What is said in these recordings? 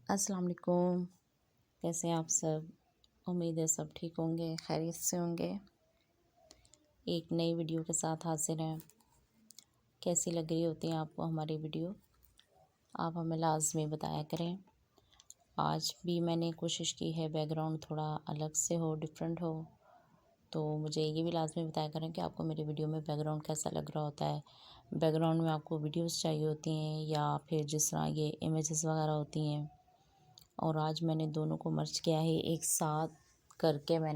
السلام علیکم، کیسے ہیں آپ سب؟ امید ہے سب ٹھیک ہوں گے، خیریت سے ہوں گے۔ ایک نئی ویڈیو کے ساتھ حاضر ہیں۔ کیسی لگ رہی ہوتی ہیں آپ کو ہماری ویڈیو؟ آپ ہمیں لازمی بتایا کریں۔ آج بھی میں نے کوشش کی ہے بیک گراؤنڈ تھوڑا الگ سے ہو، ڈیفرنٹ ہو، تو مجھے یہ بھی لازمی بتایا کریں کہ آپ کو میری ویڈیو میں بیک گراؤنڈ کیسا لگ رہا ہوتا ہے۔ بیک گراؤنڈ میں آپ کو ویڈیوز چاہیے ہوتی ہیں یا پھر جس طرح یہ امیجز وغیرہ ہوتی ہیں، اور آج میں نے دونوں کو مرج کیا ہے، ایک ساتھ کر کے میں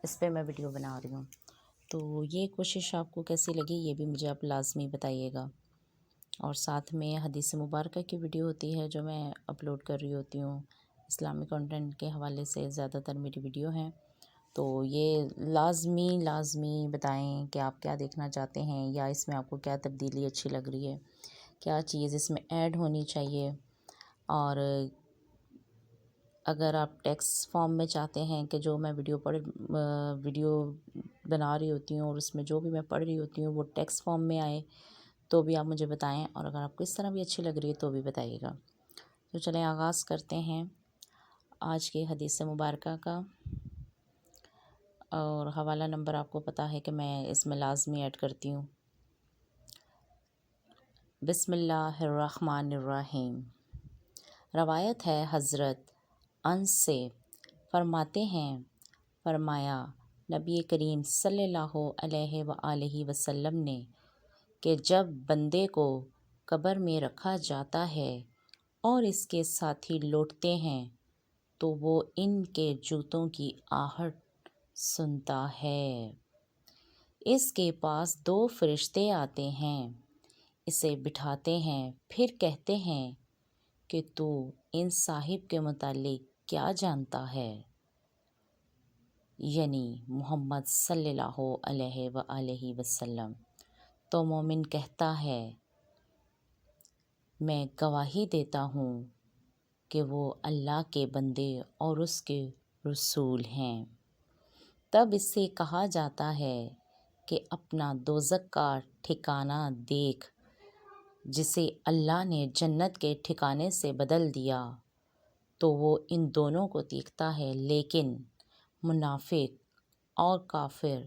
اس پہ ویڈیو بنا رہی ہوں۔ تو یہ کوشش آپ کو کیسی لگی یہ بھی مجھے آپ لازمی بتائیے گا۔ اور ساتھ میں حدیث مبارکہ کی ویڈیو ہوتی ہے جو میں اپلوڈ کر رہی ہوتی ہوں، اسلامی کنٹینٹ کے حوالے سے زیادہ تر میری ویڈیو ہیں، تو یہ لازمی بتائیں کہ آپ کیا دیکھنا چاہتے ہیں یا اس میں آپ کو کیا تبدیلی اچھی لگ رہی ہے، کیا چیز اس میں ایڈ ہونی چاہیے۔ اور اگر آپ ٹیکسٹ فارم میں چاہتے ہیں کہ جو میں ویڈیو بنا رہی ہوتی ہوں اور اس میں جو بھی میں پڑھ رہی ہوتی ہوں وہ ٹیکسٹ فارم میں آئے تو بھی آپ مجھے بتائیں، اور اگر آپ کو اس طرح بھی اچھی لگ رہی ہے تو بھی بتائیے گا۔ تو چلیں آغاز کرتے ہیں آج کی حدیث مبارکہ کا، اور حوالہ نمبر آپ کو پتہ ہے کہ میں اس میں لازمی ایڈ کرتی ہوں۔ بسم اللہ الرحمن الرحیم۔ روایت ہے حضرت انس سے، فرماتے ہیں فرمایا نبی کریم صلی اللہ علیہ وآلہ وسلم نے کہ جب بندے کو قبر میں رکھا جاتا ہے اور اس کے ساتھی لوٹتے ہیں تو وہ ان کے جوتوں کی آہٹ سنتا ہے۔ اس کے پاس 2 فرشتے آتے ہیں، اسے بٹھاتے ہیں، پھر کہتے ہیں کہ تو ان صاحب کے متعلق کیا جانتا ہے؟ یعنی محمد صلی اللہ علیہ وآلہ وسلم۔ تو مومن کہتا ہے میں گواہی دیتا ہوں کہ وہ اللہ کے بندے اور اس کے رسول ہیں۔ تب اس سے کہا جاتا ہے کہ اپنا دوزخ کا ٹھکانہ دیکھ جسے اللہ نے جنت کے ٹھکانے سے بدل دیا۔ تو وہ ان دونوں کو دیکھتا ہے، لیکن منافق اور کافر۔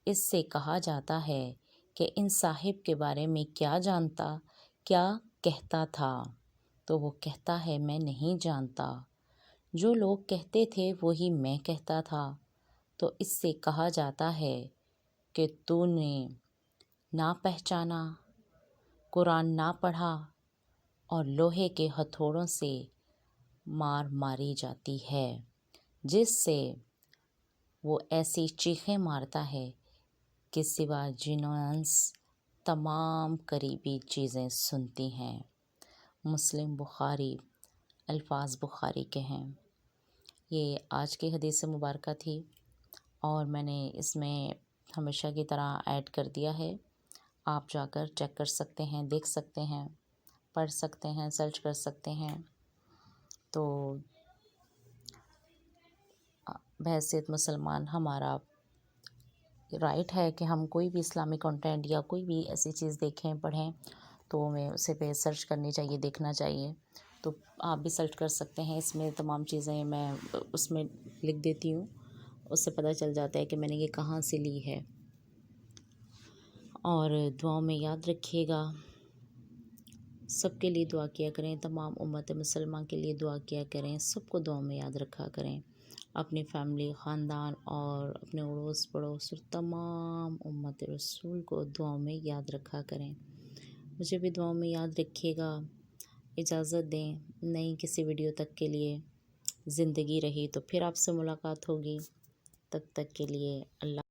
اس سے کہا جاتا ہے کہ ان صاحب کے بارے میں کیا جانتا، کیا کہتا تھا؟ تو وہ کہتا ہے میں نہیں جانتا، جو لوگ کہتے تھے وہی میں کہتا تھا۔ تو اس سے کہا جاتا ہے کہ تو نے نہ پہچانا، قرآن نہ پڑھا، اور لوہے کے ہتھوڑوں سے مار ماری جاتی ہے جس سے وہ ایسی چیخیں مارتا ہے کہ سوا جن و انس تمام قریبی چیزیں سنتی ہیں۔ مسلم بخاری، الفاظ بخاری کے ہیں۔ یہ آج کی حدیث مبارکہ تھی اور میں نے اس میں ہمیشہ کی طرح ایڈ کر دیا ہے۔ آپ جا کر چیک کر سکتے ہیں، دیکھ سکتے ہیں، پڑھ سکتے ہیں، سرچ کر سکتے ہیں۔ تو بحیثیت مسلمان ہمارا رائٹ ہے کہ ہم کوئی بھی اسلامی کنٹینٹ یا کوئی بھی ایسی چیز دیکھیں، پڑھیں تو ہمیں اسے پہ سرچ کرنی چاہیے، دیکھنا چاہیے۔ تو آپ بھی سرچ کر سکتے ہیں، اس میں تمام چیزیں میں اس میں لکھ دیتی ہوں، اس سے پتہ چل جاتا ہے کہ میں نے یہ کہاں سے لی ہے۔ اور دعاؤں میں یاد رکھیے گا، سب کے لیے دعا کیا کریں، تمام امت مسلمہ کے لیے دعا کیا کریں، سب کو دعاؤں میں یاد رکھا کریں، اپنی فیملی، خاندان اور اپنے اڑوس پڑوس اور تمام امت رسول کو دعاؤں میں یاد رکھا کریں۔ مجھے بھی دعاؤں میں یاد رکھیے گا۔ اجازت دیں نئی کسی ویڈیو تک کے لیے، زندگی رہی تو پھر آپ سے ملاقات ہوگی، تب تک کے لیے اللہ